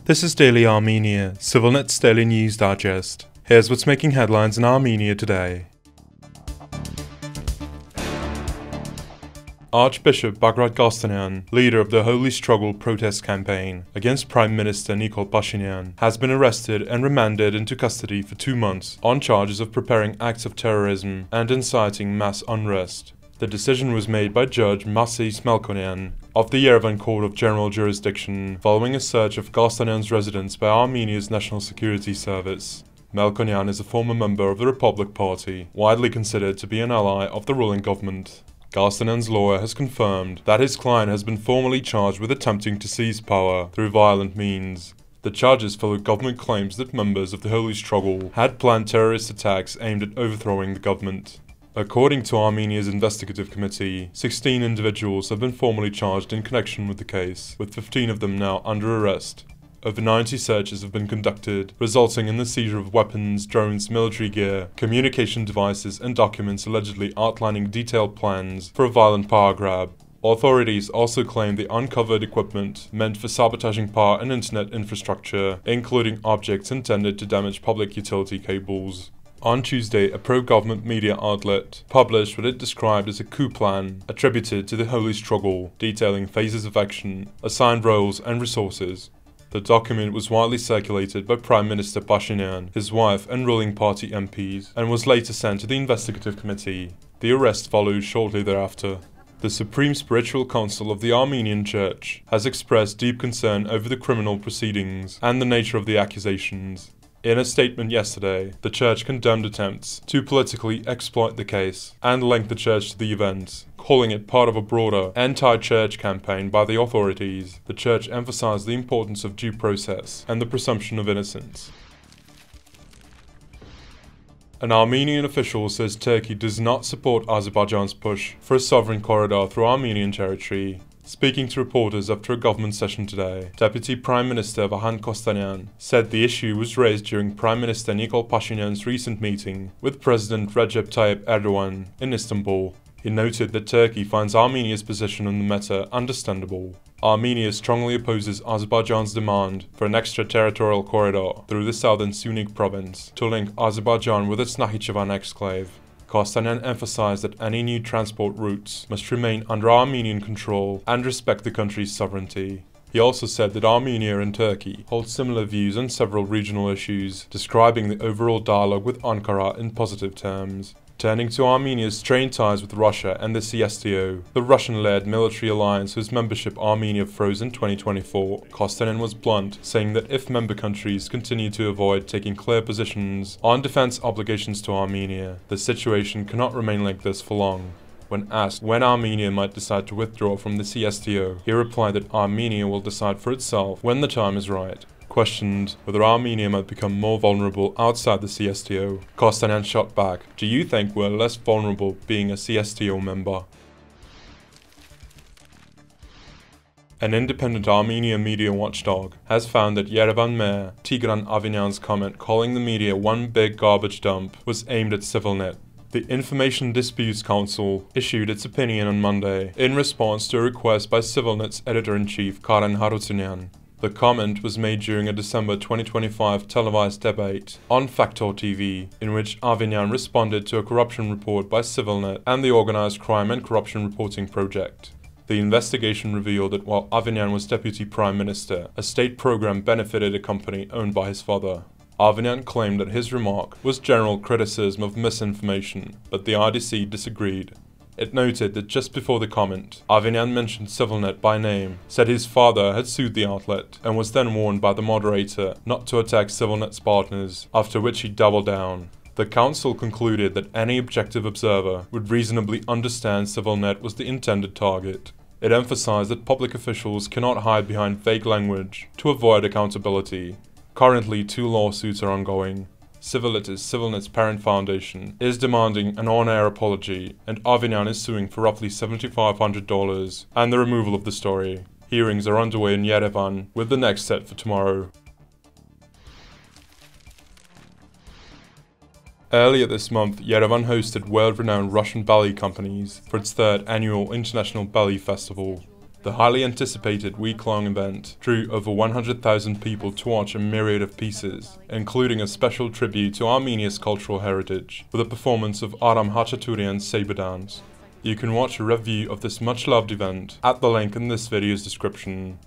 This is Daily Armenia, CivilNet's daily news digest. Here's what's making headlines in Armenia today. Archbishop Bagrat Galstanyan, leader of the Holy Struggle protest campaign against Prime Minister Nikol Pashinyan, has been arrested and remanded into custody for 2 months on charges of preparing acts of terrorism and inciting mass unrest. The decision was made by Judge Masis Melkonyan of the Yerevan Court of General Jurisdiction following a search of Galstanyan's residence by Armenia's National Security Service. Melkonyan is a former member of the Republic Party, widely considered to be an ally of the ruling government. Galstanyan's lawyer has confirmed that his client has been formally charged with attempting to seize power through violent means. The charges follow government claims that members of the Holy Struggle had planned terrorist attacks aimed at overthrowing the government. According to Armenia's investigative committee, 16 individuals have been formally charged in connection with the case, with 15 of them now under arrest. Over 90 searches have been conducted, resulting in the seizure of weapons, drones, military gear, communication devices, and documents allegedly outlining detailed plans for a violent power grab. Authorities also claim the uncovered equipment meant for sabotaging power and internet infrastructure, including objects intended to damage public utility cables. On Tuesday, a pro-government media outlet published what it described as a coup plan attributed to the Holy Struggle, detailing phases of action, assigned roles and resources. The document was widely circulated by Prime Minister Pashinyan, his wife and ruling party MPs, and was later sent to the investigative committee. The arrest followed shortly thereafter. The Supreme Spiritual Council of the Armenian Church has expressed deep concern over the criminal proceedings and the nature of the accusations. In a statement yesterday, the church condemned attempts to politically exploit the case and link the church to the events, calling it part of a broader anti-church campaign by the authorities. The church emphasized the importance of due process and the presumption of innocence. An Armenian official says Turkey does not support Azerbaijan's push for a sovereign corridor through Armenian territory. Speaking to reporters after a government session today, Deputy Prime Minister Yerevan Galstanyan said the issue was raised during Prime Minister Nikol Pashinyan's recent meeting with President Recep Tayyip Erdogan in Istanbul. He noted that Turkey finds Armenia's position on the matter understandable. Armenia strongly opposes Azerbaijan's demand for an extraterritorial corridor through the southern Sunik province to link Azerbaijan with its Nakhichevan exclave. Galstanyan emphasized that any new transport routes must remain under Armenian control and respect the country's sovereignty. He also said that Armenia and Turkey hold similar views on several regional issues, describing the overall dialogue with Ankara in positive terms. Turning to Armenia's strained ties with Russia and the CSTO, the Russian-led military alliance whose membership Armenia froze in 2024, Galstanyan was blunt, saying that if member countries continue to avoid taking clear positions on defense obligations to Armenia, the situation cannot remain like this for long. When asked when Armenia might decide to withdraw from the CSTO, he replied that Armenia will decide for itself when the time is right. Questioned whether Armenia might become more vulnerable outside the CSTO, Galstanyan shot back, "Do you think we're less vulnerable being a CSTO member?" An independent Armenian media watchdog has found that Yerevan Mayor Tigran Avinyan's comment calling the media one big garbage dump was aimed at CivilNet. The Information Disputes Council issued its opinion on Monday in response to a request by CivilNet's editor-in-chief Karen Harutyunyan. The comment was made during a December 2025 televised debate on Factor TV, in which Avinyan responded to a corruption report by CivilNet and the Organized Crime and Corruption Reporting Project. The investigation revealed that while Avinyan was Deputy Prime Minister, a state program benefited a company owned by his father. Avinyan claimed that his remark was general criticism of misinformation, but the IDC disagreed. It noted that just before the comment, Avinyan mentioned CivilNet by name, said his father had sued the outlet, and was then warned by the moderator not to attack CivilNet's partners, after which he doubled down. The council concluded that any objective observer would reasonably understand CivilNet was the intended target. It emphasized that public officials cannot hide behind vague language to avoid accountability. Currently, 2 lawsuits are ongoing. Civillitis, CivilNet's parent foundation, is demanding an on-air apology, and Avinyan is suing for roughly $7,500 and the removal of the story. Hearings are underway in Yerevan, with the next set for tomorrow. Earlier this month, Yerevan hosted world-renowned Russian ballet companies for its 3rd annual International Ballet Festival. The highly anticipated week-long event drew over 100,000 people to watch a myriad of pieces, including a special tribute to Armenia's cultural heritage, with a performance of Aram Hachaturian's saber dance. You can watch a review of this much-loved event at the link in this video's description.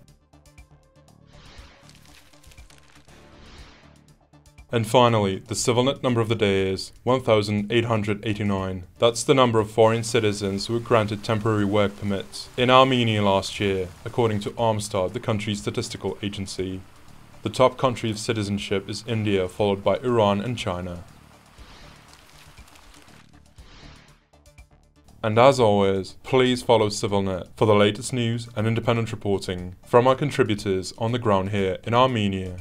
And finally, the CivilNet number of the day is 1,889. That's the number of foreign citizens who were granted temporary work permits in Armenia last year, according to Armstar, the country's statistical agency. The top country of citizenship is India, followed by Iran and China. And as always, please follow CivilNet for the latest news and independent reporting from our contributors on the ground here in Armenia.